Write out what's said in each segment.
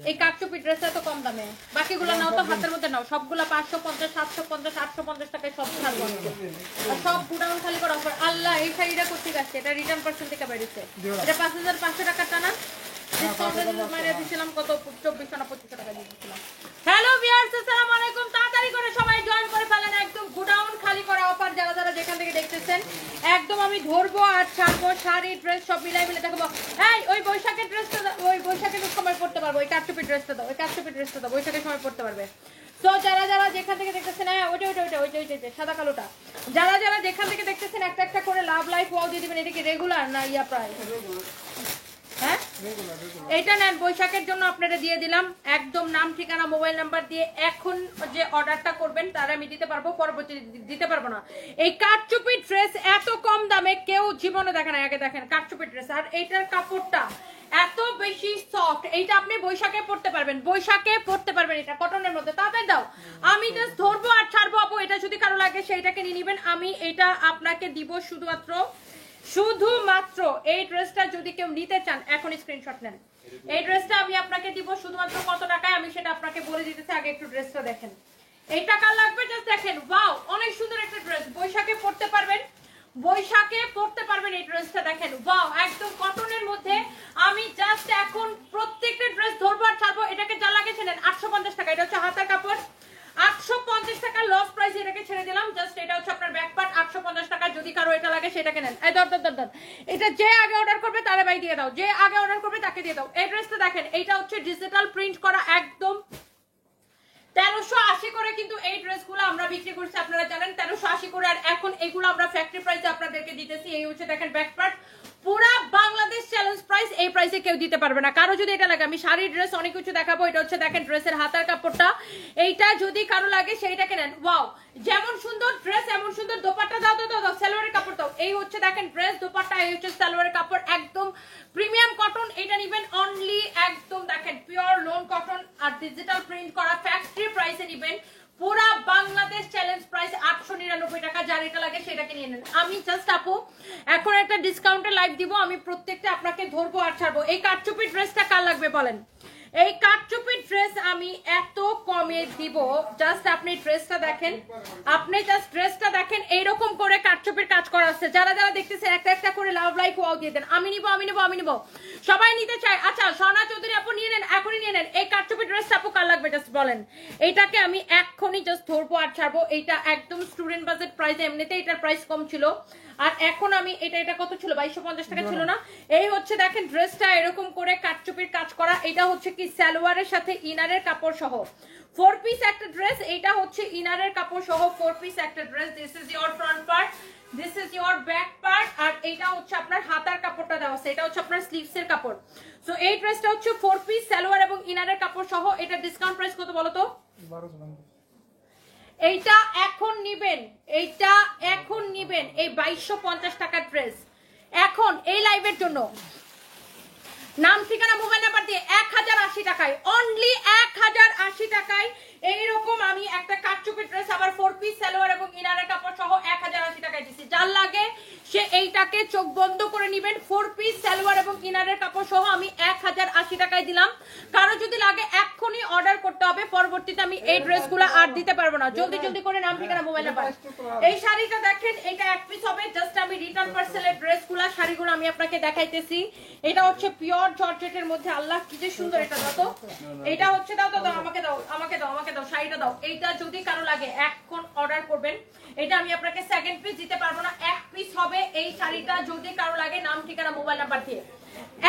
এই কাটচুপি ড্রেসটা তো কম দামে, বাকিগুলো নাও তো হাতের মধ্যে নাও, সবগুলা 550 750 850 টাকায় সব ছাড়বো, আর সব গুডাউন খালি করা অফার। আল্লাহ এই শাড়িটা করতে গেছে, এটা রিটার্ন পার্সেন্ট থেকে বেরিয়েছে, এটা 5500 টাকার টানা ডিসকাউন্টে মাইরা দিছিলাম কত 2400 না 2500 টাকা দিয়ে দিছিলাম। হ্যালো ভিউয়ার্স, আসসালামু আলাইকুম, তাড়াতাড়ি করে সবাই জয়েন করে ফেলেন, একদম গুডাউন খালি করা অফার। যারা যারা যেখান থেকে দেখতেছেন একদম আমি ধরবো আর ছাড়বো, শাড়ি ড্রেস সব মিলাই মিলে দেখাবো। এই ওই বৈশাখের ড্রেসটা, ওই বৈশাখের সময় পড়তে পারবো, ওই কাটচুপি ড্রেসটা দাও, ওই কাটচুপি ড্রেসটা দাও, বৈশাখের সময় পড়তে পারবে। তো যারা যারা যেখান থেকে দেখতেছেন, হ্যাঁ ওইটা ওইটা ওইটা ওইটা ওইটা সাদা কালোটা, যারা যারা যেখান থেকে দেখতেছেন একটা একটা করে লাভ লাইফ ওয়াও দিয়ে দিবেন। এটা কি রেগুলার না ইয়া প্রায়? হ্যাঁ এটা নেন, বৈশাখের জন্য আপনারা দিয়ে দিলাম, একদম নাম ঠিকানা মোবাইল নাম্বার দিয়ে এখন যে অর্ডারটা করবেন তারা আমি দিতে পারবো, পরবর্তী দিতে পারবো না। এই কাটচুপি ড্রেস এত কম দামে কেউ জীবনে দেখে না। আগে দেখেন কাটচুপি ড্রেস, আর এইটার কাপড়টা এত বেশি সফট, এইটা আপনি বৈশাখে পড়তে পারবেন, বৈশাখে পড়তে পারবেন, এটা কটনের মধ্যে। তাড়াতাড়ি দাও, আমি জাস্ট ধরবো আর ছাড়বো আপু। এটা যদি কারো লাগে সেইটাকে নিয়ে নিবেন, আমি এটা আপনাকে দিব শুধুমাত্র এই ড্রেসটা যদি কেউ নিতে চান এখন স্ক্রিনশট নেন। এই ড্রেসটা আমি আপনাকে দিব শুধুমাত্র কত টাকায় আমি সেটা আপনাকে বলে দিতেছি। আগে একটু ড্রেসটা দেখেন, এই টাকা লাগবে, জাস্ট দেখেন। ওয়াও, অনেক সুন্দর একটা ড্রেস, বৈশাখে পড়তে পারবেন, বৈশাখে পড়তে পারবেন। এই ড্রেসটা দেখেন, ওয়াও, একদম কটনের মধ্যে। আমি জাস্ট এখন প্রত্যেকটা ড্রেস ধরবো আর ছাড়বো। এটাকে যা লাগে ছেড়েন 850 টাকা, এটা হচ্ছে হাতার কাপড়, 850 টাকা লস প্রাইস, এটাকে ছেড়ে দিলাম। জাস্ট এটা হচ্ছে আপনার ব্যাক পার্ট, 850 টাকা। যদি কারো এটা লাগে সেটাকে নেন। এই দর দর দর, এটা যে আগে অর্ডার করবে তারে ভাই দিয়ে দাও, যে আগে অর্ডার করবে তাকে দিয়ে দাও। এই ড্রেসটা দেখেন, এইটা হচ্ছে ডিজিটাল প্রিন্ট করা, একদম 1380 করে কিন্তু এই ড্রেসগুলো আমরা বিক্রি করছি, আপনারা জানেন 1380 করে। আর এখন এগুলো আমরা ফ্যাক্টরি প্রাইসে আপনাদেরকে দিতেছি। এই হচ্ছে দেখেন ব্যাক পার্ট, পুরা বাংলাদেশ চ্যালেঞ্জ প্রাইস, এই প্রাইসে কেউ দিতে পারবে না। কারো যদি এটা লাগে, আমি শাড়ি ড্রেস অনেক কিছু দেখাবো। এটা হচ্ছে দেখেন ড্রেসের হাতার কাপড়টা, এইটা যদি কারো লাগে সেইটাকে নেন। ওয়াও, যেমন সুন্দর ড্রেস এমন সুন্দর দোপাট্টা। দাও দাও দাও, সালোয়ারের কাপড় দাও। এই হচ্ছে দেখেন ড্রেস, দোপাট্টা, এই হচ্ছে সালোয়ারের কাপড়, একদম প্রিমিয়াম কটন। এটা নিবেন অনলি একদম দেখেন পিওর লোন কটন আর ডিজিটাল প্রিন্ট করা, ফ্যাক্টরি প্রাইসে নিবেন। পুরা বাংলাদেশ চ্যালেঞ্জ প্রাইস 899 টাকা। যার এটা লাগে সেটাকে নিয়ে নেন। আমি জাস্ট আপু এখন একটা ডিসকাউন্টে লাইভ দিব, আমি প্রত্যেকটা আপনাকে ধরবো আর ছাড়বো। এই কাটচুপি ড্রেসটা কার লাগবে বলেন? এই কাটচুপি ড্রেস আমি এত কমে দিব, জাস্ট আপনি ড্রেসটা দেখেন, আপনি জাস্ট ড্রেসটা দেখেন, এইরকম করে কাটচুপির কাজ করা আছে। যারা যারা দেখতেছেন একটা একটা করে লাভ লাইক ওয়াও দিয়ে দেন। আমি নিব আমি নিব আমি নিব, সবাই নিতে চাই। আচ্ছা সোনা চৌধুরী আপু নিয়ে নেন, এখনই নিয়ে নেন। এই কাটচুপি ড্রেসটা আপু কার লাগবে জাস্ট বলেন? এইটাকে আমি এখনই জাস্ট ধরবো আর ছাড়বো। এইটা একদম স্টুডেন্ট বাজেট প্রাইস, এমনিতে এটার প্রাইস কম ছিল, আর এখন আমি এটা কত ছিল, 2250 টাকা ছিল না? এই হচ্ছে দেখেন ড্রেসটা এরকম করে কাটচুপির কাজ করা। এটা হচ্ছে কি সালোয়ারের সাথে ইনারের কাপড় সহ 4 পিস একটা ড্রেস। এটা হচ্ছে ইনারের কাপড় সহ 4 পিস একটা dress. This is your front part, this is your back part, আর এটা হচ্ছে আপনার হাতার কাপড়টা দেওয়া আছে, এটা হচ্ছে আপনার স্লিভস এর কাপড়। সো এই ড্রেসটা হচ্ছে 4 পিস সালোয়ার এবং ইনারের কাপড় সহ। এটা ডিসকাউন্ট প্রাইস কত বলো তো? 1200। এইটা এখন নিবেন, এইটা এখন নিবেন, এই 2250 টাকার ড্রেস এখন এই লাইভের জন্য নাম ঠিকানা মোবাইল নাম্বার দিয়ে 1080 টাকায়, অনলি 1080 টাকায় এইরকম আমি একটা কাটচুপি ড্রেস আবার 4 পিস সালোয়ার এবং ইনারের কাপড় সহ 1080 টাকায় দিছি। যার লাগে সে এইটাকে চোখ বন্ধ করে নিবেন। 4 পিস সালোয়ার এবং ইনারের কাপড় সহ আমি 1080 টাকায় দিলাম। কারো যদি লাগে এক্ষুনি অর্ডার করতে হবে, পরবর্তীতে আমি এই ড্রেসগুলো আর দিতে পারবো না। জলদি জলদি করে নাম ঠিকানা মোবাইল নাম্বার। এই শাড়িটা দেখেন, এটা এক পিস হবে, জাস্ট আমি রিটার্ন পার্সেলের ড্রেসগুলো শাড়িগুলো আমি আপনাকে দেখাইতেছি। এটা হচ্ছে পিওর জর্জেটের মধ্যে, আল্লাহ কি যে সুন্দর। এটা দাও তো, এটা হচ্ছে দাও দাও আমাকে দাও আমাকে দাও আমাকে দাও, শাড়িটা দাও। এইটা যদি কারো লাগে এখন অর্ডার করবেন। এটা আমি আপনাকে সেকেন্ড পিস দিতে পারবো না, এক পিস হবে এই শাড়িটা। যদি কারো লাগে নাম ঠিকানা মোবাইল নাম্বার দিয়ে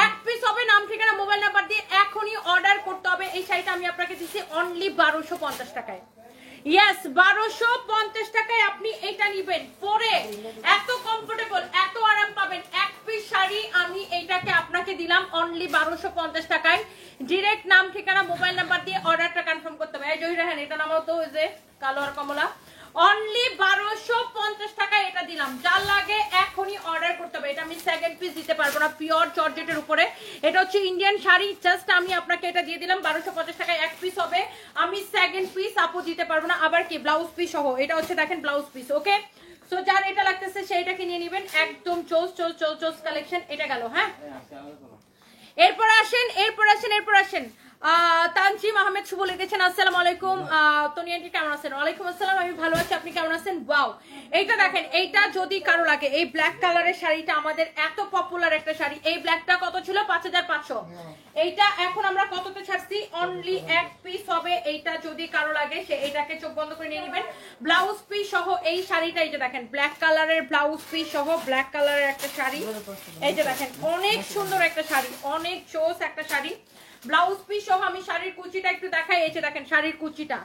এক পিস হবে, নাম ঠিকানা মোবাইল নাম্বার দিয়ে এখনই অর্ডার করতে হবে। এই শাড়িটা আমি আপনাকে দিচ্ছি অনলি 1250 টাকায়। ইয়েস, 1250 টাকায় আপনি এটা নিবেন, পরে এত কমফোর্টেবল, এত আরাম পাবেন। এক পিস শাড়ি আমি এইটাকে আপনাকে দিলাম অনলি 1250 টাকায়। ডিরেক্ট নাম ঠিকানা মোবাইল নাম্বার দিয়ে অর্ডারটা কনফার্ম করতে হবে। এই জহিরাহান এটা নামাও তো, ওই যে কালো আর কমলা, অনলি 1250 টাকায় এটা দিলাম। যার লাগে এখনই অর্ডার করতে হবে। এটা আমি সেকেন্ড পিস দিতে পারবো না, পিওর জর্জেটের উপরে। এটা হচ্ছে ইন্ডিয়ান শাড়ি, জাস্ট আমি আপনাকে এটা দিয়ে দিলাম 1250 টাকায়। এক পিস হবে, আমি সেকেন্ড পিস আপু দিতে পারবো না। আবার কি ব্লাউজ পিস সহ, এটা হচ্ছে দেখেন ব্লাউজ পিস। ওকে, সো যার এটা লাগতেছে সেইটাকে নিয়ে নেবেন। একদম চোস কালেকশন। এটা গেল, হ্যাঁ। এরপর আসেন তানজিম আহমেদ শুভ লিখেছেন আসসালামু আলাইকুম। তনি আন্টি কেমন আছেন? ওয়ালাইকুম আসসালাম, আমি ভালো আছি, আপনি কেমন আছেন? ওয়াও, এইটা দেখেন, এইটা যদি কারো লাগে, এই ব্ল্যাক কালারের শাড়িটা আমাদের এত পপুলার একটা শাড়ি। এই ব্ল্যাকটা কত ছিল? 5500। এইটা এখন আমরা কততে ছাড়ছি? অনলি এক পিস হবে। এইটা যদি কারো লাগে সে এইটাকে চোখ বন্ধ করে নিয়ে নেবেন। ব্লাউজ পিস সহ এই শাড়িটা, এই যে দেখেন ব্ল্যাক কালারের ব্লাউজ পিস সহ ব্ল্যাক কালারের একটা শাড়ি। এই যে দেখেন অনেক সুন্দর একটা শাড়ি, অনেক চোস একটা শাড়ি। ব্লাউজ পিস সহ আমি শাড়ির কুচিটা একটু দেখাই। এই যে দেখেন শাড়ির কুচিটা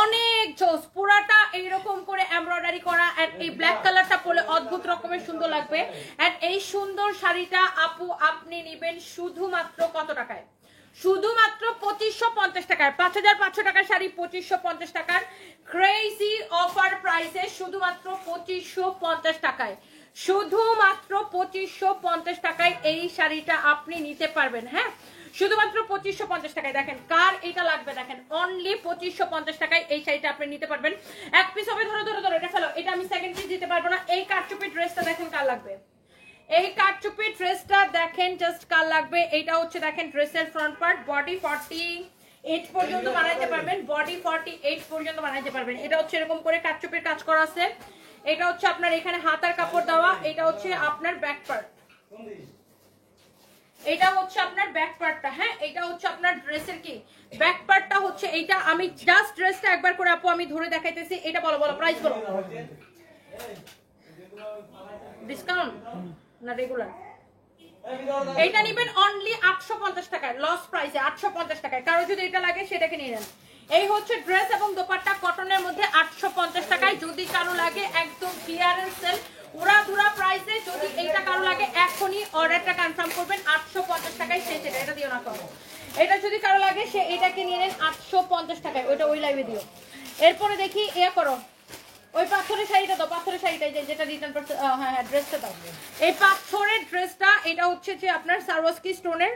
অনেক জোস, পুরাটা এইরকম করে এমব্রয়ডারি করা। এন্ড এই ব্ল্যাক কালারটা পরলে অদ্ভুত রকমের সুন্দর লাগবে। এন্ড এই সুন্দর শাড়িটা আপু আপনি নেবেন শুধুমাত্র কত টাকায়? শুধুমাত্র 2550 টাকায়। 5500 টাকার শাড়ি 2550 টাকার ক্রেজি অফার প্রাইসে শুধুমাত্র 2550 টাকায়। শুধুমাত্র 2550 টাকায় এই শাড়িটা আপনি নিতে পারবেন। হ্যাঁ, শুধুমাত্র 2550 টাকায়। দেখেন কার এটা লাগবে, দেখেন অনলি 2550 টাকায় এই শাড়িটা আপনি নিতে পারবেন। এক পিস হবে, ধরো ধরো ধরো, এটা ফেলো, এটা আমি সেকেন্ড পিস দিতে পারবো না। এই কারচুপি ড্রেসটা দেখেন কার লাগবে, এই কারচুপি ড্রেসটা দেখেন জাস্ট কার লাগবে। এটা হচ্ছে দেখেন ড্রেসের ফ্রন্ট পার্ট, বডি 48 পর্যন্ত বানাইতে পারবেন, বডি 48 পর্যন্ত বানাইতে পারবেন। এটা হচ্ছে এরকম করে কারচুপির কাজ করা আছে। এটা হচ্ছে আপনার এখানে হাতার কাপড় দেওয়া। এটা হচ্ছে আপনার ব্যাক পার্ট, এটা হচ্ছে আপনার ব্যাক পার্টটা। হ্যাঁ, এটা হচ্ছে আপনার ড্রেসের কি ব্যাক পার্টটা হচ্ছে এইটা। আমি জাস্ট ড্রেসটা একবার করে আপু আমি ধরে দেখাইতেছি। এটা বলো বলো, প্রাইস বলো। ডিসকাউন্ট না রেগুলার? এইটা নেবেন অনলি 850 টাকায়, লস প্রাইসে 850 টাকায়। কারো যদি এটা লাগে সেটাকে নিয়ে নেন। এই হচ্ছে ড্রেস এবং দোপাট্টা কটনের মধ্যে 850 টাকায়। যদি কারো লাগে একদম ক্লিয়ারেন্স সেল, উড়াধুরা প্রাইসে। যদি এইটা কারো লাগে এখনই অর্ডারটা কনফার্ম করবেন 850 টাকায়। শেষ, এটা দিও না কম। এটা যদি কারো লাগে সে এটাকে নিয়ে নেন 850 টাকায়। ওইটা ওই লাইভে দিও। এরপরে দেখি ইয়া করো, ওই পাথরের শাড়িটা দাও, পাথরের শাড়িটা যেটা রিটার্ন করতে। হ্যাঁ হ্যাঁ, ড্রেসটা দাও। এই পাথরের ড্রেসটা, এটা হচ্ছে যে আপনার সারওয়াস্কি স্টোনের,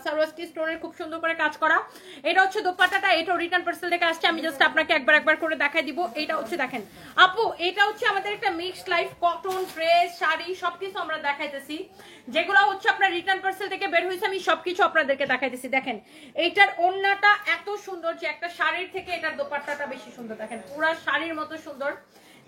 সারওয়াস্কি স্টোনের খুব সুন্দর করে কাজ করা। এটা হচ্ছে দোপাট্টাটা, এটা রিটার্ন পার্সেল থেকে আসছে। আমি জাস্ট আপনাকে একবার করে দেখাই দিব। এটা হচ্ছে দেখেন আপু, এটা হচ্ছে আমাদের একটা mixed life, cotton dress sari সবকিছু আমরা দেখাইতেছি। যেগুলো হচ্ছে আপনার রিটার্ন পার্সেল থেকে বের হয়েছে আমি সবকিছু আপনাদেরকে দেখাইতেছি। দেখেন এইটার ওড়নাটা এত সুন্দর যে একটা শাড়ির থেকে এটার দোপাট্টাটা বেশি সুন্দর। দেখেন পুরা শাড়ির মতো সুন্দর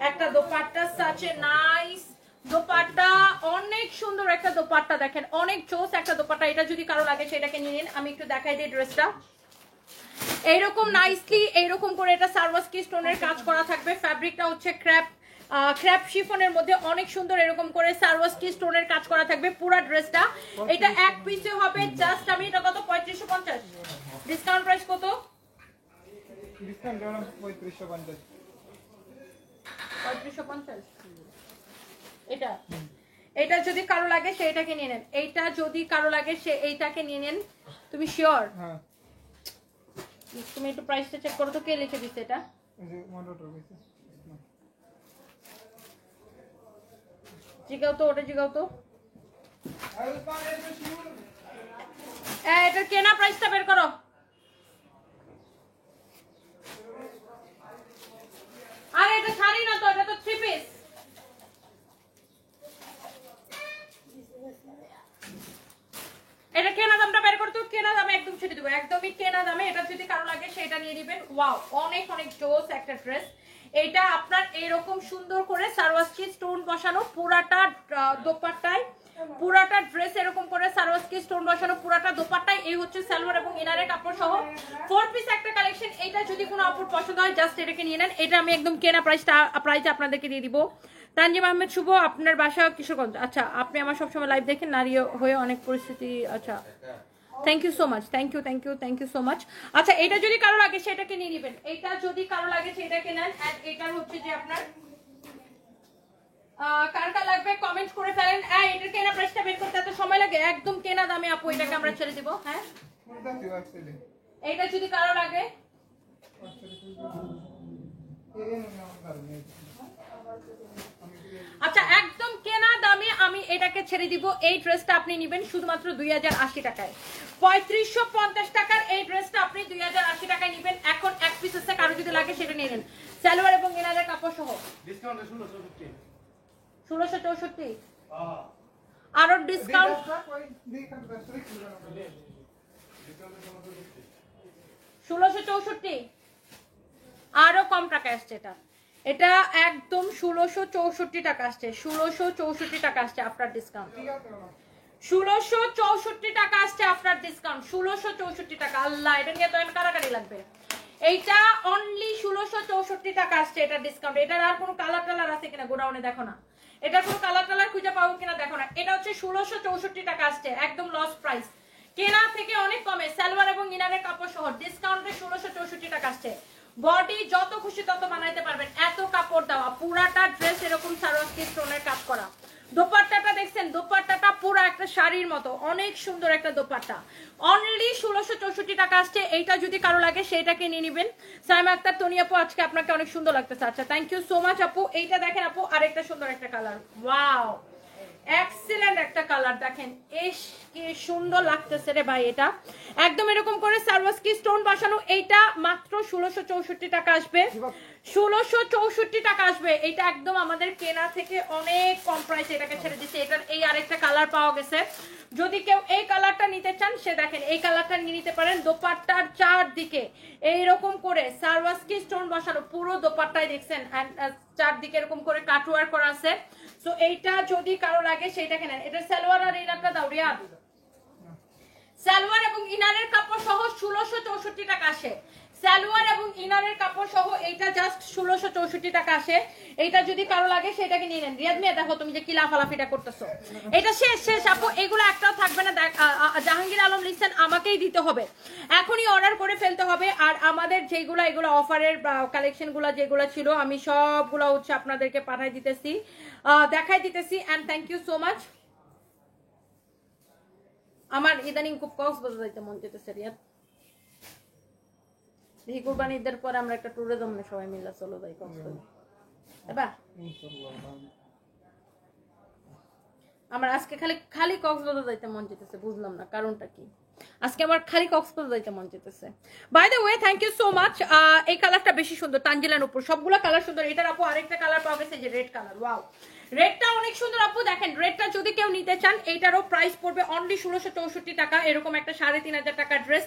একটা dupatta, such a nice dupatta, অনেক সুন্দর একটা দোপাট্টা। দেখেন অনেক চোস একটা দোপাট্টা। এটা যদি কারো লাগে সেটাকে নিয়ে নিন। আমি একটু দেখাই দিই ড্রেসটা। এইরকম নাইসলি এইরকম করে এটা সারওয়াস্কি স্টোনের কাজ করা থাকবে। ফ্যাব্রিকটা হচ্ছে ক্র্যাপ শিফনের মধ্যে অনেক সুন্দর এরকম করে সারওয়াস্কি স্টোনের কাজ করা থাকবে পুরো ড্রেসটা। এটা এক পিসে হবে জাস্ট, আমি এটা কত 3550, ডিসকাউন্ট প্রাইস কত? ডিসকাউন্ট দেওয়া 3550। 3550 এটা। এটা যদি কারো লাগে সে এটাকে নিয়ে নেন। এইটা যদি কারো লাগে সে এইটাকে নিয়ে নেন। তুমি শিওর? হ্যাঁ, তুমি একটু প্রাইসটা চেক করো তো, কে লিখে দিচ্ছে এটা? জিগাও তো, ওটা জিগাও তো। এটার কেনা প্রাইসটা বের করো। আরে এটা শাড়ি না তো, এটা তো থ্রি পিস। এটা কেনা দামটা বের করতে, কেনা দামে একদম ছেড়ে দেবো, একদমই কেনা দামে। এটা যদি কারো লাগে সেটা নিয়ে নেবেন। ওয়াও, অনেক অনেক জোস একটা ড্রেস। এটা আপনার এরকম সুন্দর করে সারওয়াস্কি স্টোন বসানো পুরাটা দোপাট্টায়, পুরাটা ড্রেস এরকম করে সারওয়াস্কি স্টোন বসানো পুরাটা দোপাট্টায়। এই হচ্ছে সালোয়ার এবং ইনারের কাপড় সহ 4 পিস একটা কালেকশন। এটা যদি কোনো আপুর পছন্দ হয় জাস্ট এটাকে নিয়ে নেন। এটা আমি একদম কেনা প্রাইসে আপনাদেরকে দিয়ে দিব। তানজিম আহমেদ শুভ, আপনার বাসা কিশোরগঞ্জ। আচ্ছা, আপনি আমার সবসময় লাইভ দেখেন, নারী হয়ে অনেক পরিস্থিতি। আচ্ছা, thank you so much, thank you so much. আচ্ছা, এটা যদি কারো লাগে সেটাকে নিয়ে নেবেন। এটা যদি কারো লাগে সেটাকে নেন। এন্ড এটার হচ্ছে যে আপনার কার কার লাগবে কমেন্ট করে ফেলেন। এটার কেনা প্রাইসটা বের করতে এত সময় লাগে? একদম কেনা দামে আপু এটাকে আমরা ছেড়ে দিব। হ্যাঁ, এটা যদি কারো লাগে। আচ্ছা, একদম কেনা দামে আমি এটাকে ছেড়ে দিব। এই ড্রেসটা আপনি নেবেন শুধুমাত্র 2080 টাকায়। 3550 টাকার এই ড্রেসটা আপনি 2080 টাকায় নেবেন। এখন এক পিস আছে, কারো যদি লাগে সেটা নিয়ে নেন, সালোয়ার এবং ইনারের কাপড় সহ। ডিসকাউন্টে 1664। আরো ডিসকাউন্ট 1664 আরো কম টাকা আসছে এটা, এটা একদম 1664 টাকা আসছে, 1664 টাকা আসছে আফটার ডিসকাউন্ট, 1664 টাকা আসছে আফটার ডিসকাউন্ট, 1664 টাকা। আল্লাহ, এটা নিয়ে তো এখন কারাকারি লাগবে। এইটা অনলি 1664 টাকা আসছে এটা ডিসকাউন্ট। এটার আর কোনো কালার টালার আছে কিনা গোডাউনে দেখো না, এটার কোনো কালার টালার খুঁজে পাবো কিনা দেখো না। এটা হচ্ছে 1664 টাকা আসছে, একদম লস প্রাইস, কেনা থেকে অনেক কমে, সালোয়ার এবং ইনারের কাপড় সহ ডিসকাউন্টে 1664 টাকা আসছে। বডি যত খুশি তত বানাইতে পারবেন, এত কাপড় দেওয়া, পুরাটা ড্রেস এরকম সারোয়াকি স্টোনের কাজ করা। দোপাট্টাটা দেখছেন, দোপাট্টাটা পুরো একটা শাড়ির মতো, অনেক সুন্দর একটা দোপাট্টা, অনলি 1664 টাকা আসছে। এইটা যদি কারো লাগে সেইটাকে নিয়ে নিবেন। সাইমা আক্তার, তনি আপু আজকে আপনাকে অনেক সুন্দর লাগতেছে। আচ্ছা, থ্যাংক ইউ সো মাচ আপু। এইটা দেখেন আপু, আরেকটা সুন্দর একটা কালার, ওয়াও এক্সিলেন্ট একটা কালার, দেখেন ইস কি সুন্দর লাগতেছে রে ভাই। এটা একদম এরকম করে সারওয়াস্কি স্টোন বসানো, এইটা মাত্র 1664 টাকা আসবে, 1664 টাকা আসবে। এটা একদম আমাদের কেনা থেকে অনেক কম প্রাইসে এটাকে ছেড়ে দিচ্ছে। এটার এই আরেকটা কালার পাওয়া গেছে, যদি কেউ এই কালারটা নিতে চান সে দেখেন এই কালারটা নিয়ে নিতে পারেন। দোপাট্টার চারদিকে এইরকম করে সারওয়াস্কি স্টোন বসানো, পুরো দোপাট্টায় দেখছেন চারদিকে এরকম করে কাটওয়ার করা আছে। সো এইটা যদি কারো লাগে সেইটাকে নেন। এটা সালোয়ার আর ইনারটা দাও রিয়া, সালোয়ার এবং ইনারের কাপড় সহ 1664 টাকা আসে, সালোয়ার এবং ইনারের কাপড় সহ এইটা জাস্ট 1664 টাকা আসে। এইটা যদি কারো লাগে সেটাকে নিয়ে নেন। রিয়াদ মিয়া দেখো তুমি যে কি লাফালাফিটা করতেছো, এটা শেষ শেষ আপু, এগুলো একটাও থাকবে না। জাহাঙ্গীর আলম লিখছেন আমাকেই দিতে হবে, এখনই অর্ডার করে ফেলতে হবে। আর আমাদের যেগুলো এগুলো অফারের কালেকশন গুলো যেগুলো ছিল আমি সবগুলো হচ্ছে আপনাদেরকে পাঠাই দিতেছি, দেখাই দিতেছি। And thank you so much. আমার ইদানিং খুব কক্সবাজার যাইতে মন যেতেছে রিয়াদ, দেখি কুরবানি ঈদের পরে আমরা একটা ট্যুরে যাবো না সবাই মিলে, চলো যাই কক্সবাজার। এবার আমার আজকে খালি খালি কক্সবাজার যাইতে মন যেতেছে, বুঝলাম না কারণটা কি, আজকে আমার খালি কক্সবাজার যাইতে মন যেতেছে। By the way thank you so much. এই কালারটা বেশি সুন্দর, তানজিলার উপর সবগুলো কালার সুন্দর। এটার আপু আরেকটা কালার পাওয়া গেছে যে রেড কালার, ওয়াও রেডটা অনেক সুন্দর আপু। দেখেন রেডটা যদি কেউ নিতে চান এইটারও প্রাইস পড়বে অনলি 1664 টাকা। এরকম একটা 3500 টাকা ড্রেস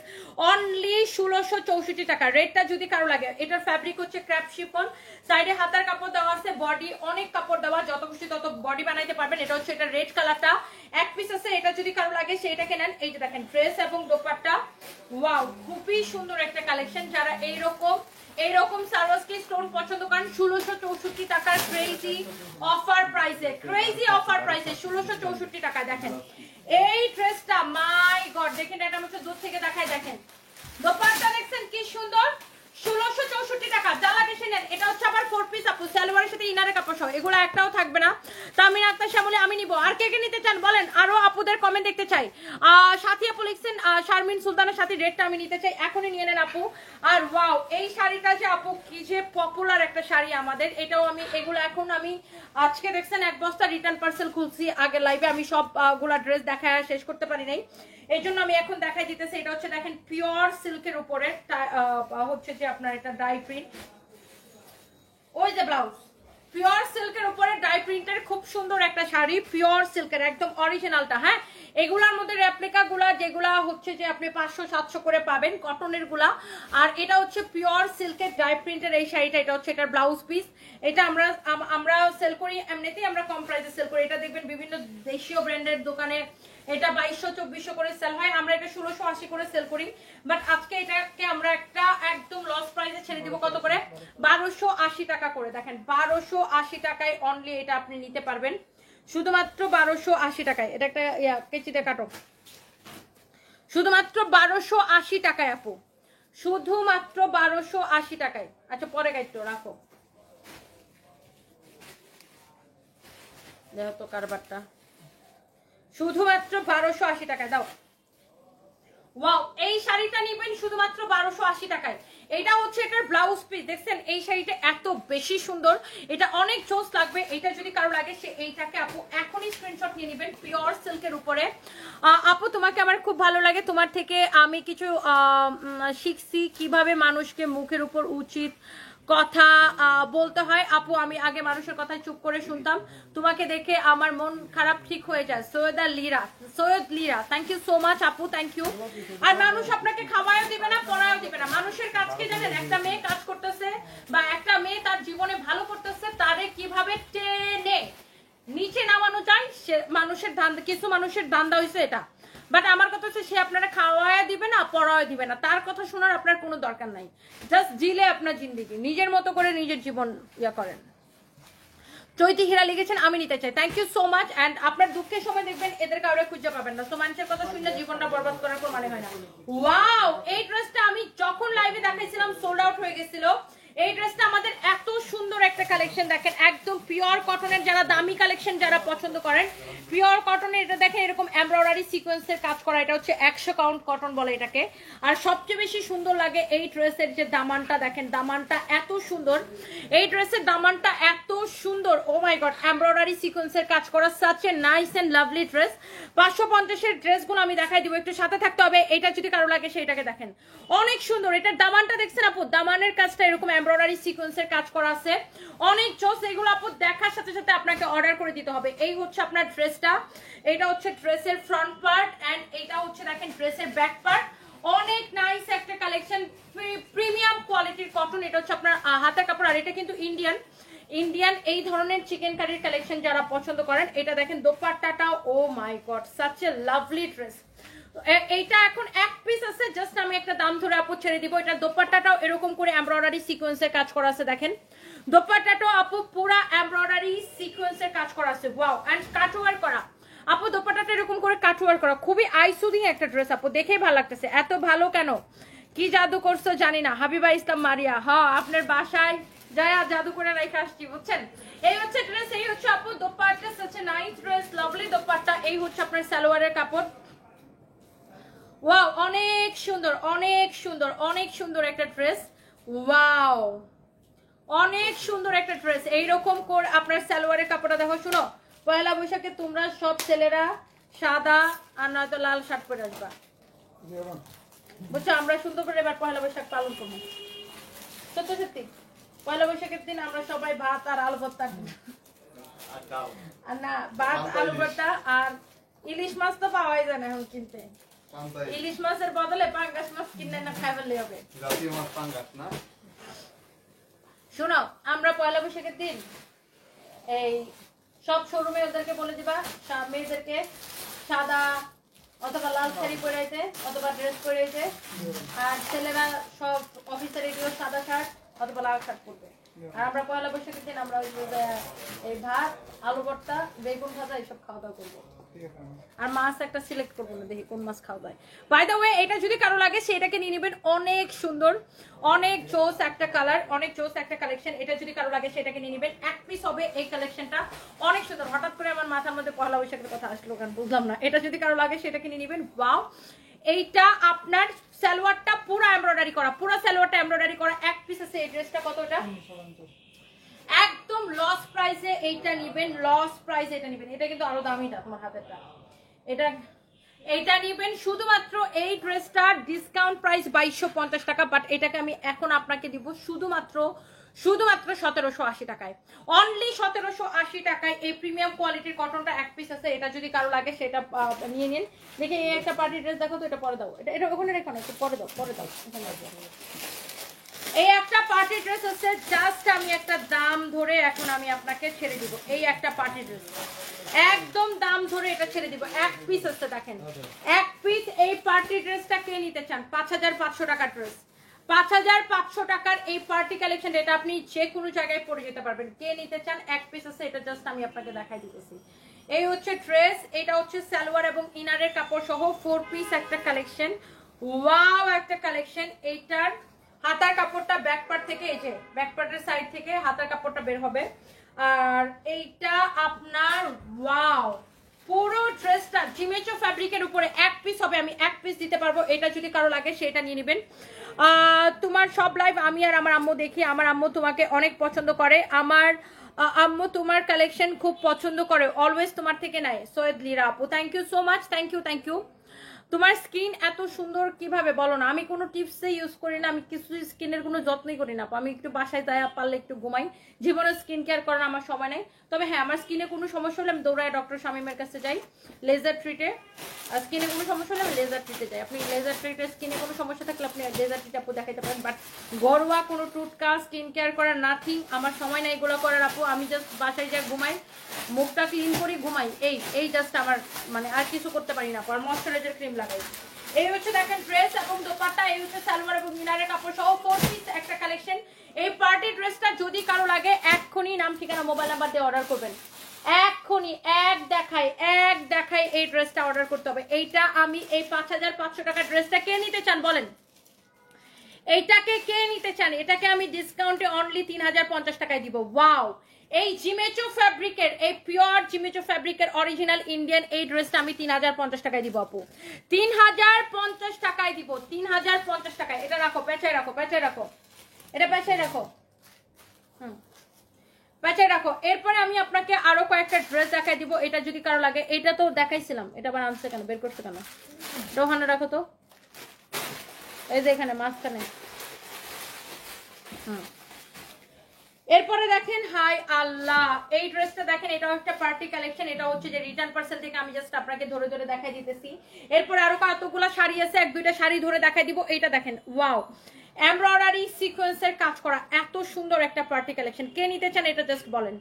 অনলি 1664 টাকা। রেডটা যদি কারো লাগে, এটার ফ্যাব্রিক হচ্ছে ক্র্যাপ শিফন, সাইডে হাতার কাপড় দেওয়া আছে, বডি অনেক কাপড় দেওয়া, যত খুশি তত বডি বানাইতে পারবেন। এটা হচ্ছে এটা রেড কালারটা, এক পিস আছে। এটা যদি কারো লাগে সেইটাকে নেন। এই যে দেখেন ড্রেস এবং দোপাট্টা, ওয়াও খুবই সুন্দর একটা কালেকশন। যারা এইরকম সারওয়াস্কি স্টোন পছন্দ করেন, 1664 টাকার ক্রেজি অফার প্রাইসে, ক্রেজি অফার প্রাইসে 1664 টাকা। দেখেন এই ড্রেসটা, মাই গড, দেখেন এটা আমাকে দূর থেকে দেখায়, দেখেন দোপাট্টা দেখছেন কি সুন্দর, 1664 টাকা। যা লাগে সে নেন। এটা হচ্ছে আবার 4 পিস আপু, সালোয়ারের সাথে ইনারের কাপড় সহ, এগুলো একটাও থাকবে না। তামিন আক্তার শ্যামলী আমি নিব। আর কে কে নিতে চান বলেন, আরো আপুদের কমেন্ট দেখতে চাই। সাথী আপু লিখছেন শারমিন সুলতানের সাথে রেডটা আমি নিতে চাই, এখনই নিয়ে নেন আপু। আর ওয়াও এই শাড়িটা যে আপু কি যে পপুলার একটা শাড়ি আমাদের, এটাও আমি এগুলো এখন আমি আজকে দেখছেন এক বস্তা রিটার্ন পার্সেল খুলছি। আগে লাইভে আমি সবগুলা ড্রেস দেখায় শেষ করতে পারি নাই, এই জন্য আমি এখন দেখাই দিতেছি। এটা হচ্ছে দেখেন পিওর সিল্কের উপরে হচ্ছে যে আপনার এটা ডাই প্রিন্ট, ওই যে ব্লাউজ পিওর সিল্কের উপরে ডাই প্রিন্টের খুব সুন্দর একটা শাড়ি, পিওর সিল্কের একদম অরিজিনালটা। হ্যাঁ, এগুলার মধ্যে রেপ্লিকা গুলা যেগুলা হচ্ছে যে আপনি 500-700 করে পাবেন কটনের গুলা, আর এটা হচ্ছে পিওর সিল্কের ডাই প্রিন্টের এই শাড়িটা। এটা হচ্ছে এটার ব্লাউজ পিস। এটা আমরা সেল করি এমনিতেই, আমরা কম প্রাইসে সেল করি। এটা দেখবেন বিভিন্ন দেশীয় ব্র্যান্ডের দোকানে এটা 2200-2400 করে সেল হয়, আমরা এটা 1680 করে সেল করি। বাট আজকে এটাকে আমরা একটা একদম লস প্রাইসে ছেড়ে দিব, কত করে, 1280 টাকা করে। দেখেন 1280 টাকায় অনলি এটা আপনি নিতে পারবেন, শুধুমাত্র 1280 টাকায়। এটা একটা কেচিতে কাটো, শুধুমাত্র 1280 টাকায় আপু, শুধুমাত্র 1280 টাকায়। আচ্ছা পরে গাইতো রাখো, দেখো তো কারবারটা, শুধুমাত্র 1280 টাকায় দাও। ওয়াও এই শাড়িটা নিবেন শুধুমাত্র 1280 টাকায়। এটা হচ্ছে এটার ব্লাউজ পিস, দেখছেন এই শাড়িটা এত বেশি সুন্দর, এটা অনেক জোস লাগবে। এটা যদি কারো লাগে সে এইটাকে আপু এখনই স্ক্রিনশট নিয়ে নেবেন, পিওর সিল্কের উপরে। আপু তোমাকে আমার খুব ভালো লাগে, তোমার থেকে আমি কিছু শিখছি কিভাবে মানুষকে মুখের উপর উচিত কথা বলতে হয়। আপু আমি আগে মানুষের কথায় চুপ করে শুনতাম, তোমাকে দেখে আমার মন খারাপ ঠিক হয়ে যায়। Syed Lira, thank you so much আপু, থ্যাংক ইউ। আর মানুষ আপনাকে খাওয়ায়ও দিবে না, পড়ায়ও দিবে না, মানুষের একটা মেয়ে কাজ করতেছে বা একটা মেয়ে তার জীবনে ভালো করতেছে, তারে কিভাবে টেনে নিচে নামানো যায়, সে মানুষের ধান্দা, কিছু মানুষের ধান্দা হয়েছে এটা। বাট আমার কথা হচ্ছে সে আপনারা খাওয়ায় দিবে না, পড়ায় দিবে না, তার কথা শোনার আপনার কোনো দরকার নাই। জাস্ট জিলে আপনার জিন্দিগি নিজের মতো করে নিজের জীবন ইয়া করেন। চৈতি হীরা লিখেছেন আমি নিতে চাই, thank you so much. And আপনার দুঃখের সময় দেখবেন এদের কাউরে খুঁজে পাবেন না, তো মানুষের কথা শুনলে জীবনটা বরবাদ করার পর মানে হয় না। ওয়াও, এই ড্রেসটা আমি যখন লাইভে দেখাইছিলাম সোল্ড আউট হয়ে গেছিল। এই ড্রেসটা আমাদের এত সুন্দর একটা কালেকশন, দেখেন একদম পিওর কটনের, যারা দামি কালেকশন যারা পছন্দ করেন পিওর কটনের, এটা দেখেন এরকম এমব্রয়ডারি সিকোয়েন্সের কাজ করা, এটা হচ্ছে 100 কাউন্ট কটন বলে এটাকে। আর সবচেয়ে বেশি সুন্দর লাগে এই ড্রেসের যে দামানটা, দেখেন দামানটা এত সুন্দর, এই ড্রেসের দামানটা এত সুন্দর, ও মাই গড, এমব্রয়ডারি সিকোয়েন্সের কাজ করা, such a nice and lovely dress. 550-এর ড্রেসগুলো আমি দেখাই দিব, একটু সাথে থাকতে হবে। এটা যদি কারো লাগে সেইটাকে দেখেন, অনেক সুন্দর। এটার দামানটা দেখছেন আপু, দামানের কাজটা এরকম এমব্রয়ডারি সিকোয়েন্সের কাজ করা আছে, অনেক জোস। এগুলো আপু দেখার সাথে সাথে আপনাকে অর্ডার করে দিতে হবে। এই হচ্ছে আপনার ড্রেসটা, এটা হচ্ছে ড্রেসের ফ্রন্ট পার্ট এন্ড এটা হচ্ছে দেখেন ড্রেসের ব্যাক পার্ট। অনেক নাইস একটা কালেকশন, প্রিমিয়াম কোয়ালিটির কটন। এটা হচ্ছে আপনার হাতের কাপড়, আর এটা কিন্তু ইন্ডিয়ান এই ধরনের চিকেন কারির কালেকশন যারা পছন্দ করেন। এটা দেখেন দোপাট্টাটা, oh my God, such a lovely dress. এইটা এখন এক পিস আছে, জাস্ট আমি একটা দাম ধরে আপু ছেড়ে দিব। এটা দোপাট্টাটাও এরকম করে এমব্রয়ডারি সিকোয়েন্সের কাজ করা আছে, দেখেন দোপাট্টাটাও আপু পুরা এমব্রয়ডারি সিকোয়েন্সের কাজ করা আছে। ওয়াও, এন্ড কাটওয়ার করা আপু, দোপাট্টাটা এরকম করে কাটওয়ার করা, খুবই আইসুদিং একটা ড্রেস আপু, দেখেই ভালো লাগতেছে। এত ভালো কেন, কি জাদু করছো জানি না। হাবিবা ইসলাম মারিয়া, হ্যাঁ আপনার বাসায় যায়া জাদু করে রেখে আসছি, বুঝছেন। এই হচ্ছে ড্রেস, এই হচ্ছে আপু দোপাট্টা, হচ্ছে নাইস ড্রেস, লাভলি দোপাট্টা। এই হচ্ছে আপনার সালোয়ারের কাপড়। ওয়াও, অনেক সুন্দর, অনেক সুন্দর, অনেক সুন্দর একটা ড্রেস। ওয়াও, অনেক সুন্দর একটা ড্রেস। এইরকম করে আপনার সালোয়ারের কাপড়টা দেখো। শুনো, পয়লা বৈশাখে তোমরা সব ছেলেরা সাদা আর নয়তো লাল শার্ট পরে আসবা, বুঝছো। আমরা সুন্দর করে এবার পয়লা বৈশাখ পালন করবো, সত্যি সত্যি। পয়লা বৈশাখের দিন আমরা সবাই ভাত আর আলু ভর্তা, আর না ভাত আলু ভর্তা আর ইলিশ মাছ তো পাওয়াই যায় না এখন কিনতে। ইলিশ মাছের বদলে পাঙ্গাস মাছ কিনে না খাই ফেললে হবে। শোনো, আমরা পয়লা বৈশাখের দিন এই সব শোরুমে ওদেরকে বলে দিবা মেয়েদেরকে সাদা অথবা লাল শাড়ি পরে আইতে অথবা ড্রেস পরে আইতে, আর ছেলেরা সব অফিসার এগুলো সাদা শার্ট অথবা লাল শার্ট পরবে। আর আমরা পয়লা বৈশাখের দিন আমরা এই ভাত আলু ভর্তা বেগুন ভাজা এইসব খাওয়া দাওয়া করবো। আর মাছ একটা সিলেক্ট করবো না, দেখি কোন মাছ খাওয়া যায়। বাই দ্য ওয়ে, এটা যদি কারো লাগে সেটাকে নিয়ে নেবেন, অনেক সুন্দর, অনেক জোস একটা কালার, অনেক জোস একটা কালেকশন। এটা যদি কারো লাগে সেটাকে নিয়ে নেবেন, এক পিস হবে এই কালেকশনটা, অনেক সুন্দর। হঠাৎ করে আমার মাথার মধ্যে পয়লা বৈশাখের কথা আসলো কেন বুঝলাম না। এটা যদি কারো লাগে সেটাকে নিয়ে নেবেন। ওয়াও, এইটা আপনার সালোয়ারটা পুরো এমব্রয়ডারি করা, পুরো সালোয়ারটা এমব্রয়ডারি করা, এক পিস আছে। এই ড্রেসটা কতটা, একদম লস প্রাইসে এইটা নিবেন, লস প্রাইসে এটা নিবেন। এটা কিন্তু আরো দামি না তোমার হাতেরটা, এইটা নিবেন শুধুমাত্র এই ড্রেসটা ডিসকাউন্ট প্রাইস 2250 টাকা, বাট এটাকে আমি এখন আপনাকে দিব শুধুমাত্র 1780 টাকায়, অনলি 1780 টাকায়। এই প্রিমিয়াম কোয়ালিটির কটনটা এক পিস আছে, এটা যদি কারো লাগে সেটা নিয়ে নিন। দেখি এই একটা পার্টি ড্রেস দেখো তো, এটা পরে দাও, এটা ওখানে রেখো না, একটু পরে দাও, এই একটা পার্টি ড্রেস আছে, জাস্ট আমি একটা দাম ধরে এখন আমি আপনাকে ছেড়ে দিব। এই একটা পার্টি ড্রেস একদম দাম ধরে এটা ছেড়ে দিব, এক পিস আছে, দেখেন এক পিস। এই পার্টি ড্রেসটা কে নিতে চান, 5500 টাকার ড্রেস, 5500 টাকার এই পার্টি কালেকশন, এটা আপনি যে কোনো জায়গায় পরে যেতে পারবেন। কে নিতে চান, এক পিস আছে, এটা জাস্ট আমি আপনাকে দেখাই দিতেছি। এই হচ্ছে ড্রেস, এটা হচ্ছে সালোয়ার এবং ইনারের কাপড় সহ 4 পিস একটা কালেকশন। ওয়াও, একটা কালেকশন। এইটার হাতার কাপড়টা ব্যাক পার্ট থেকে, এই যে ব্যাক পার্টের সাইড থেকে হাতার কাপড়টা বের হবে। আর এইটা আপনার ওয়াও, পুরো ড্রেসটা জিমেচো ফ্যাব্রিকের উপরে এক পিস হবে, আমি এক পিস দিতে পারবো। এটা যদি কারো লাগে সেটা নিয়ে নেবেন। তোমার সব লাইভ আমি আর আমার আম্মু দেখি, আমার আম্মু তোমাকে অনেক পছন্দ করে, আমার আম্মু তোমার কালেকশন খুব পছন্দ করে, অলওয়েজ তোমার থেকে নেয়। সৈয়দ লিরা আপু, thank you so much, thank you. তোমার স্কিন এত সুন্দর কিভাবে বলো না? আমি কোনো টিপসে ইউজ করি না, আমি কিছু স্কিনের কোনো যত্নই করি না। আমি একটু বাসায় যাই, পারলে একটু ঘুমাই, জীবনে স্কিন কেয়ার করার আমার সময় নেই। তবে হ্যাঁ, আমার স্কিনে কোনো সমস্যা হলে আমি দৌড়ায় ডক্টর শামীমের কাছে যাই লেজার ট্রিটে। স্কিনে কোনো সমস্যা হলে আমি লেজার ট্রিটে যাই। আপনি লেজার ট্রিটে স্কিনে কোনো সমস্যা থাকলে আপনি লেজার ট্রিটে আপু দেখাইতে পারেন। বাট ঘরোয়া কোনো টুটকা স্কিন কেয়ার করার নাথিং, আমার সময় নেই এগুলো করার আপু। আমি জাস্ট বাসায় যাই, ঘুমাই, মুখটা ক্লিন করি, ঘুমাই, এই জাস্ট আমার মানে আর কিছু করতে পারি না। আর ময়শ্চারাইজার ক্রিম লাগাই। এই হচ্ছে দেখেন ড্রেস এবং দোপাট্টা, এই হচ্ছে সালোয়ার এবং মিনারের কাপড় সহ 4 পিস একটা কালেকশন। এই পার্টি ড্রেসটা যদি কারো লাগে এক্ষুনি নাম ঠিকানা মোবাইল নাম্বার দিয়ে অর্ডার করবেন। এক্ষুনি এক দেখাই এই ড্রেসটা অর্ডার করতে হবে। এইটা আমি এই 5500 টাকা ড্রেসটা কে নিতে চান বলেন? এইটাকে কে নিতে চান? এটাকে আমি ডিসকাউন্টে অনলি 3050 টাকায় দিব। ওয়াও, এই জিমেচো ফ্যাব্রিকের, এই পিওর জিমেচো ফ্যাব্রিকের অরিজিনাল ইন্ডিয়ান এই ড্রেসটা আমি 3050 টাকায় দিব আপু। 3050 টাকায় দিব, 3050 টাকায়। এটা রাখো, পেঁচায় রাখো, পেঁচায় রাখো, এটা পেঁচায় রাখো, পেঁচায় রাখো। এরপরে আমি আপনাকে আরো কয়েকটা ড্রেস দেখাই দিব। এটা যদি কারো লাগে, এটা তো দেখাইছিলাম, এটা আবার আনছে কেন, বের করছে কেন? রোহানা রাখো তো, এই যে এখানে মাঝখানে। এরপরে দেখেন, হাই আল্লাহ, এই ড্রেসটা দেখেন, এটাও একটা পার্টি কালেকশন। এটা হচ্ছে যে রিটার্ন পার্সেল থেকে আমি জাস্ট আপনাকে ধরে ধরে দেখাই দিতেছি। এরপরে আরো কতগুলো শাড়ি আছে, এক দুইটা শাড়ি ধরে দেখাই দিব। এইটা দেখেন, ওয়াও, এমব্রয়ডারি সিকোয়েন্সের কাজ করা এত সুন্দর একটা পার্টি কালেকশন। কে নিতে চান এটা জাস্ট বলেন,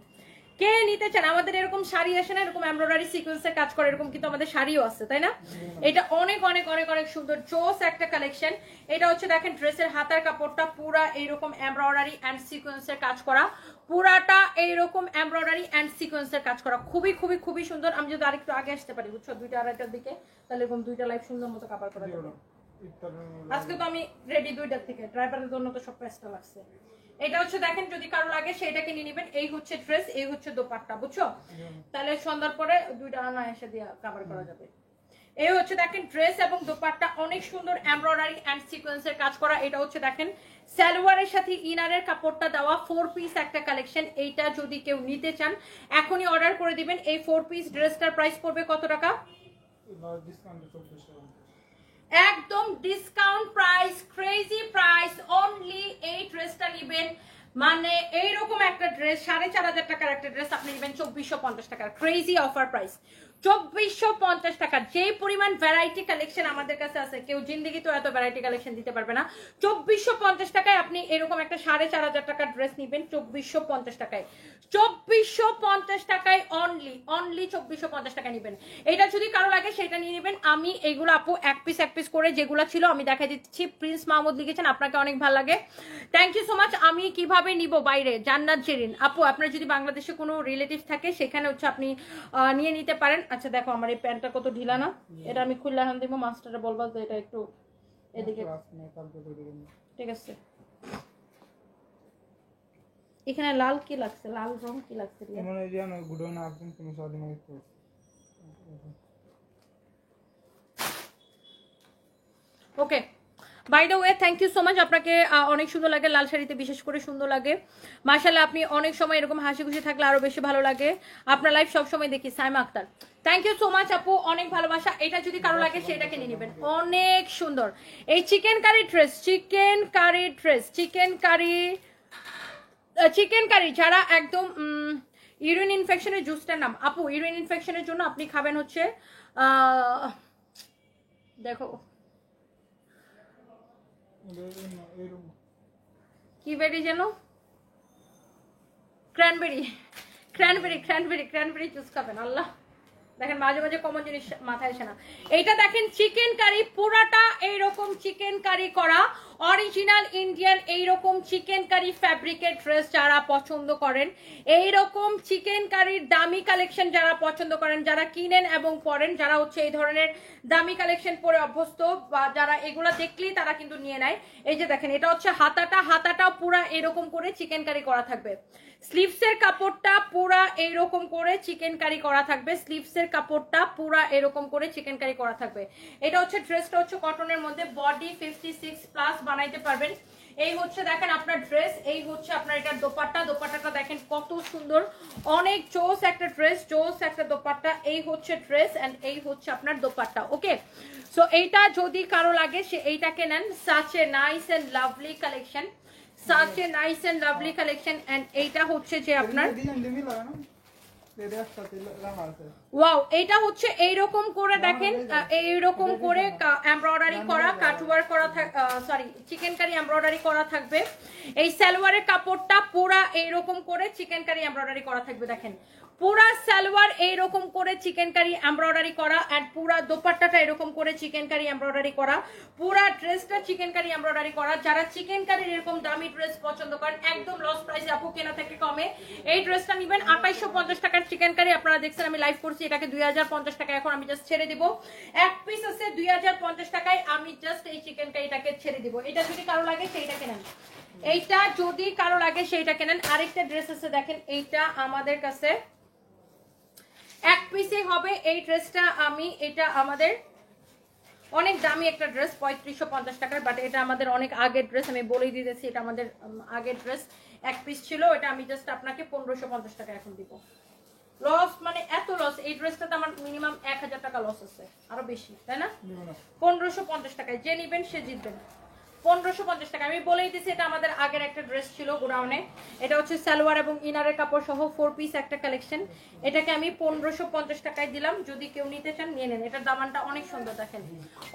কে নিতে চান? আমাদের এরকম শাড়ি আসে না, এরকম এমব্রয়ডারি সিকোয়েন্সের কাজ করে, এরকম কিন্তু আমাদের শাড়িও আছে, তাই না? এটা অনেক অনেক অনেক অনেক সুন্দর জোস একটা কালেকশন। এটা হচ্ছে দেখেন ড্রেসের হাতার কাপড়টা পুরা এইরকম এমব্রয়ডারি এন্ড সিকোয়েন্সের কাজ করা, পুরাটা এইরকম এমব্রয়ডারি এন্ড সিকোয়েন্সের কাজ করা, খুবই খুবই খুবই সুন্দর। আমি যদি আরেকটু আগে আসতে পারি, বুঝছো, 2টা 2:30টার দিকে, তাহলে এরকম 2টা লাইভ সুন্দর মতো কভার করা যাবে। আজকে তো আমি রেডি 2টার থেকে, ড্রাইভারের জন্য তো সব পেস্টা লাগছে। এটা হচ্ছে দেখেন, যদি কারো লাগে সেটাকে নিয়ে নেবেন। এই হচ্ছে ড্রেস, এই হচ্ছে দোপাট্টা, বুঝছো? তাহলে সন্ধ্যার পরে 2টা আনা এসে দিয়ে কভার করা যাবে। এই হচ্ছে দেখেন ড্রেস এবং দোপাট্টা, অনেক সুন্দর এমব্রয়ডারি এন্ড সিকোয়েন্সের কাজ করা। এটা হচ্ছে দেখেন সালোয়ারের সাথে ইনারের কাপড়টা দেওয়া 4 পিস একটা কালেকশন। এইটা যদি কেউ নিতে চান এখনই অর্ডার করে দিবেন। এই 4 পিস ড্রেসটার প্রাইস পড়বে কত টাকা? একদম discount price, crazy price. Only এই ড্রেসটা নেবেন মানে এইরকম একটা ড্রেস 4500 টাকার একটা ড্রেস আপনি নেবেন 2450 টাকার। ক্রেজি অফার প্রাইস 2450 টাকা। যে পরিমাণ ভ্যারাইটি কালেকশন আমাদের কাছে আছে, কেউ জিন্দেগি তো এত ভ্যারাইটি কালেকশন দিতে পারবে না। 2450 টাকায় আপনি এরকম একটা 4500 টাকার ড্রেস নেবেন 2450 টাকায়। 2450 টাকায় অনলি 2450 টাকা নেবেন। এটা যদি কারো লাগে সেটা নিয়ে নেবেন। আমি এগুলো আপু এক পিস করে যেগুলো ছিল আমি দেখাই দিচ্ছি। প্রিন্স মাহমুদ লিখেছেন, আপনাকে অনেক ভালো লাগে, থ্যাংক ইউ সো মাচ। আমি কিভাবে নিব বাইরে? জান্নাত জেরিন আপু, আপনার যদি বাংলাদেশে কোনো রিলেটিভ থাকে সেখানে হচ্ছে আপনি নিয়ে নিতে পারেন। আচ্ছা দেখো আমার এই প্যান্টটা কত ঢিলা না, এটা আমি খুললে এখন দিব, মাস্টারটা বলবা যে এটা একটু এদিকে, ঠিক আছে? এখানে লাল কি লাগছে, লাল রং কি লাগছে? Okay, by the way thank you so much. আপনাকে অনেক সুন্দর লাগে, লাল শাড়িতে বিশেষ করে সুন্দর লাগে মাশাআল্লাহ। আপনি অনেক সময় এরকম হাসি খুশি থাকলে আরো বেশি ভালো লাগে। আপনার লাইফ সবসময় দেখি। Saima Akter, thank you so much আপু, অনেক ভালোবাসা। এটা যদি কারো লাগে সেটাকে নিয়ে নেবেন, অনেক সুন্দর। এই chikankari dress, chikankari dress, chikankari যারা একদম ইউরিন ইনফেকশনের জুসটার নাম আপু। ইউরিন ইনফেকশনের জন্য আপনি খাবেন হচ্ছে দেখো কি বেরি যেন, ক্র্যানবেরি জুস খাবেন। আল্লাহ, দেখেন মাঝে মাঝে কমন জিনিস মাথায় আসে না। এইটা দেখেন চিকেন কারি, পুরাটা এইরকম চিকেন কারি করা, অরিজিনাল ইন্ডিয়ান এইরকম চিকেন কারি ফ্যাব্রিকের ড্রেস যারা পছন্দ করেন, এইরকম চিকেন কারির দামি কালেকশন যারা পছন্দ করেন, যারা কিনেন এবং পরেন, যারা হচ্ছে এই ধরনের দামি কালেকশন পরে অভ্যস্ত বা যারা এগুলা দেখলেই তারা কিন্তু নিয়ে নেয়। এই যে দেখেন এটা হচ্ছে হাতাটাও পুরা এরকম করে চিকেন কারি করা থাকবে। স্লিভসের কাপড়টা পুরা এইরকম করে চিকেন কারি করা থাকবে, স্লিভসের কাপড়টা পুরা এরকম করে চিকেন কারি করা থাকবে। এটা হচ্ছে ড্রেসটা হচ্ছে কটনের মধ্যে, বডি 56+ বানাইতে পারবেন। এই হচ্ছে দেখেন আপনার ড্রেস, এই হচ্ছে আপনার এটার দোপাট্টা, দোপাট্টাটা দেখেন কত সুন্দর, অনেক চোস একটা ড্রেস, চোস একটা দোপাট্টা। এই হচ্ছে ড্রেস এন্ড এই হচ্ছে আপনার দোপাট্টা। ওকে, সো এইটা যদি কারো লাগে সে এইটাকে নেন। Such a nice and lovely collection, such a nice and lovely collection and এইটা হচ্ছে যে আপনার ওয়াও, এটা হচ্ছে এইরকম করে দেখেন, এইরকম করে এমব্রয়ডারি করা, কাটওয়ার্ক করা, সরি চিকেন কারি এমব্রয়ডারি করা থাকবে। এই সালোয়ারের কাপড়টা পুরা এইরকম করে চিকেন কারি এমব্রয়ডারি করা থাকবে। দেখেন পুরা সালোয়ার এইরকম করে চিকেন কারি এমব্রয়ডারি করা এন্ড পুরা দোপাট্টাটা এরকম করে চিকেন কারি এমব্রয়ডারি করা, পুরা ড্রেসটা চিকেন কারি এমব্রয়ডারি করা। যারা চিকেন কারির এরকম দামি ড্রেস পছন্দ করেন একদম লস প্রাইসে আপু কেনা থেকে কমে এই ড্রেসটা নেবেন। 2850 টাকার চিকেন কারি আপনারা দেখছেন আমি লাইভ করছি, এটাকে 2050 টাকা এখন আমি জাস্ট ছেড়ে দিব। এক পিস আছে 2050 টাকায়, আমি জাস্ট এই চিকেন কারিটাকে ছেড়ে দিব। এটা যদি কারো লাগে সেইটাকে নেন, এইটা যদি কারো লাগে সেইটাকে নেন। আরেকটা ড্রেস আছে দেখেন, এইটা আমাদের কাছে এক পিসে হবে এই ড্রেসটা। আমি এটা আমাদের অনেক দামি একটা ড্রেস 3550 টাকার, বাট এটা আমাদের অনেক আগের ড্রেস, আমি বলেই দিতেছি এটা আমাদের আগের ড্রেস। এক পিস ছিল, এটা আমি জাস্ট আপনাকে 1550 টাকা এখন দিব। লস মানে এত লস, এই ড্রেসটাতে আমার মিনিমাম 1000 টাকা লস আছে, আরো বেশি তাই না? 1550 টাকায় যে নিবেন সে জিতবেন। 1550 টাকা আমি বলেই দিচ্ছি, এটা আমাদের আগের একটা ড্রেস ছিল গোডাউনে। এটা হচ্ছে সালোয়ার এবং ইনারের কাপড় সহ 4 পিস একটা কালেকশন। এটাকে আমি 1550 টাকায় দিলাম, যদি কেউ নিতে চান নিয়ে নেন। এটার দামানটা অনেক সুন্দর, দেখেন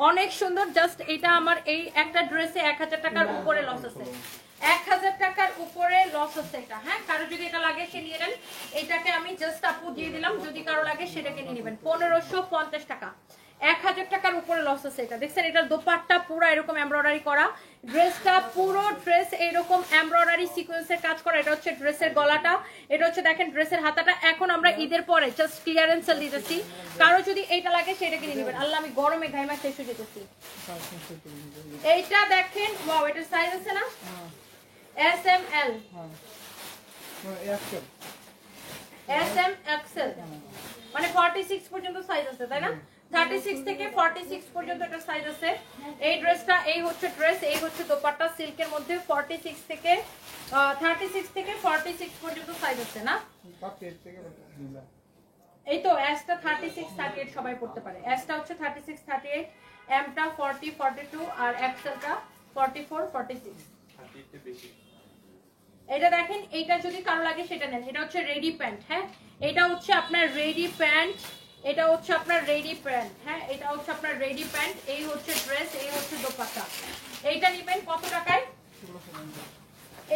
অনেক সুন্দর। জাস্ট এটা আমার এই একটা ড্রেসে 1000 টাকার উপরে লস আছে, 1000 টাকার উপরে লস আছে এটা। হ্যাঁ, কারো যদি এটা লাগে সে নিয়ে নেন। এটাকে আমি জাস্ট আপু দিয়ে দিলাম, যদি কারো লাগে সেটাকে নিয়ে নেবেন। 1550 টাকা, 1000 টাকার উপরে লস আছে এটা। দেখছেন এটার দোপাট্টা পুরো এরকম এমব্রয়ডারি করা, ড্রেসটা পুরো ড্রেস এরকম এমব্রয়ডারি সিকোয়েন্সের কাজ করা। এটা হচ্ছে ড্রেসের গলাটা, এটা হচ্ছে দেখেন ড্রেসের হাতাটা। এখন আমরা ঈদের পরে জাস্ট ক্লিয়ারেন্স সেল দিতেছি, কারো যদি এইটা লাগে সেটাকে নিয়ে নেবেন। আল্লাহ আমি গরমে ঘাইমা শেষ হয়ে যেতেছি। এইটা দেখেন, ওয়াও, এটা সাইজ আছে না S M L, S M XL, মানে 46 পর্যন্ত সাইজ আছে তাই না? 36 থেকে 46 পর্যন্ত এটা সাইজ আছে। এই ড্রেসটা, এই হচ্ছে ড্রেস, এই হচ্ছে দোপাট্টা সিল্কের মধ্যে। 36 থেকে 46 পর্যন্ত সাইজ আছে না? এই তো এসটা 36 38 সবাই পড়তে পারে। এসটা হচ্ছে 36 38, এমটা 40 42 আর এক্সেলটা 44 46। এটা দেখেন, এইটা যদি কারো লাগে সেটা নেন। এটা হচ্ছে রেডি প্যান্ট। হ্যাঁ, এটা হচ্ছে আপনার রেডি প্যান্ট, এটা হচ্ছে আপনার রেডি প্যান্ট। হ্যাঁ, এটা হচ্ছে আপনার রেডি প্যান্ট। এই হচ্ছে ড্রেস, এই হচ্ছে দোপাট্টা। এইটা নেবেন কত টাকায়?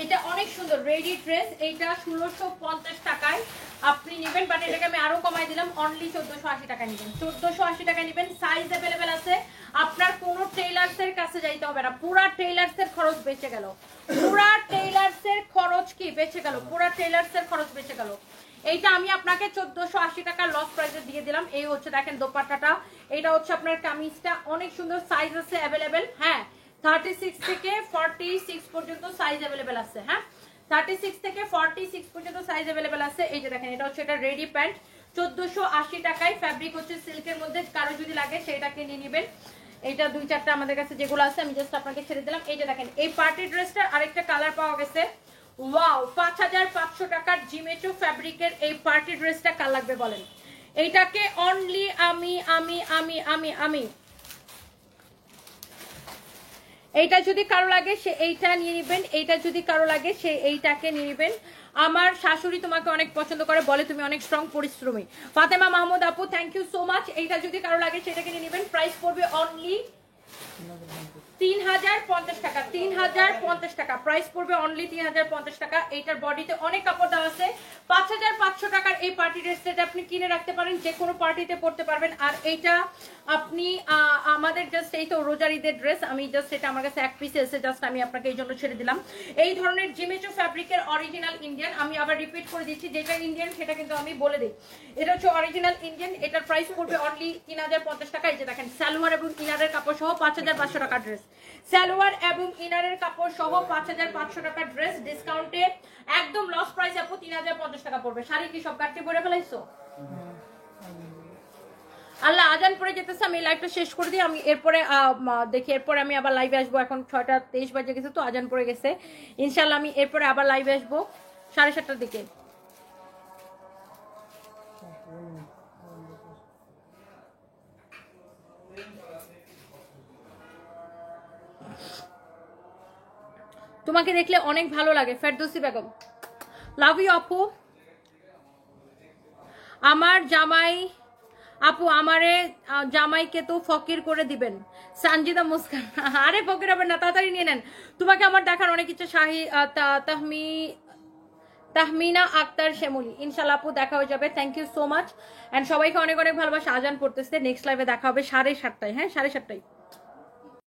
এটা অনেক সুন্দর রেডি ড্রেস, এইটা 1650 টাকায় আপনি নেবেন, বাট এটাকে আমি আরো কমাই দিলাম, অনলি 1480 টাকা নেবেন। 1480 টাকা নেবেন। সাইজ अवेलेबल আছে, আপনার কোনো টেইলার্স এর কাছে যাইতে হবে না। পুরা টেইলার্স এর খরচ বেঁচে গেল, পুরা টেইলার্স এর খরচ কি বেঁচে গেল, পুরা টেইলার্স এর খরচ বেঁচে গেল। এইটা আমি আপনাকে 1480 টাকা লস প্রাইসে দিয়ে দিলাম। এই হচ্ছে দেখেন দোপাট্টাটা, এটা হচ্ছে আপনার কামিজটা, অনেক সুন্দর সাইজ আছে अवेलेबल। হ্যাঁ, 36 থেকে 46 পর্যন্ত সাইজ अवेलेबल আছে। হ্যাঁ, 36 থেকে 46 পর্যন্ত সাইজ अवेलेबल আছে। এই যে দেখেন, এটা হচ্ছে এটা রেডি প্যান্ট 1480 টাকায়, ফ্যাব্রিক হচ্ছে সিল্কের মধ্যে। কারো যদি লাগে সেটাকে নিয়ে নেবেন। এইটা 2-4টা আমাদের কাছে যেগুলো আছে আমি জাস্ট আপনাকে ছেড়ে দিলাম। এই যে দেখেন, এই পার্টি ড্রেসটার আরেকটা কালার পাওয়া গেছে। ওয়াও, 5500 টাকার জিমেটো ফ্যাব্রিকের এই পার্টি ড্রেসটা কার লাগবে বলেন? এইটাকে অনলি আমি আমি আমি আমি আমি এইটা যদি কারো লাগে সে এইটা নিয়ে নেবেন, এইটা যদি কারো লাগে সে এইটাকে নিয়ে নেবেন। আমার শাশুড়ি তোমাকে অনেক পছন্দ করে, বলে তুমি অনেক স্ট্রং পরিশ্রমী। ফাতেমা মাহমুদ আপু, থ্যাংক ইউ সো মাচ। এইটা যদি কারো লাগে সেটাকে নিয়ে নেবেন। প্রাইস পড়বে অনলি 3050 টাকা, 3050 টাকা প্রাইস পড়বে, অনলি 3050 টাকা। এইটার বডিতে অনেক কাপড় দেওয়া আছে। 5500 টাকার এই পার্টি ড্রেসটা আপনি কিনে রাখতে পারেন, যে কোনো পার্টিতে পড়তে পারবেন। আর এইটা আপনি আমাদের জাস্ট এই তো রোজার ঈদের ড্রেস, আমি জাস্ট এটা আমার কাছে এক পিস এসে জাস্ট আমি আপনাকে এই জন্য ছেড়ে দিলাম। এই ধরনের জিমেচো ফ্যাব্রিকের অরিজিনাল ইন্ডিয়ান, আমি আবার রিপিট করে দিচ্ছি, যেটা ইন্ডিয়ান সেটা কিন্তু আমি বলে দিই। এটা হচ্ছে অরিজিনাল ইন্ডিয়ান, এটার প্রাইস পড়বে অনলি 3050 টাকা। এই যে দেখেন, সালোয়ার এবং ইনারের কাপড় সহ 5500 টাকার ড্রেস, সালোয়ার এবং ইনারের কাপড় সহ 5500 টাকার ড্রেস, ডিসকাউন্টে একদম লস প্রাইস আপু 3050 টাকা পড়বে। শাড়ি কি সব কাটতে পরে ফেলাইছো? আল্লাহ আজান পড়ে যেতেছে, আমি লাইভটা শেষ করে দিই। আমি এরপরে দেখি, এরপরে আমি আবার লাইভে আসবো। এখন 6:23 বাজে গেছে, তো আজান পড়ে গেছে। ইনশাল্লাহ আমি এরপরে আবার লাইভে আসবো 7:30টার দিকে। তোমাকে দেখলে অনেক ভালো লাগে, ফেরদৌসি বেগম। লাভ ইউ আপু। আমার জামাই আপু, আমারে জামাইকে তো ফকির করে দিবেন। সঞ্জিদা মুস্কান, আরে ফকির হবে না, তাড়াতাড়ি নিয়ে নেন। তোমাকে আমার দেখার অনেক ইচ্ছা। তাহমিনা আক্তার শ্যামলী, ইনশাল্লাহ আপু দেখা হয়ে যাবে। Thank you so much. And সবাইকে অনেক অনেক ভালোবাসা। আজান পড়তেছে, নেক্সট লাইভে দেখা হবে 7:30টায়। হ্যাঁ, 7:30টায়।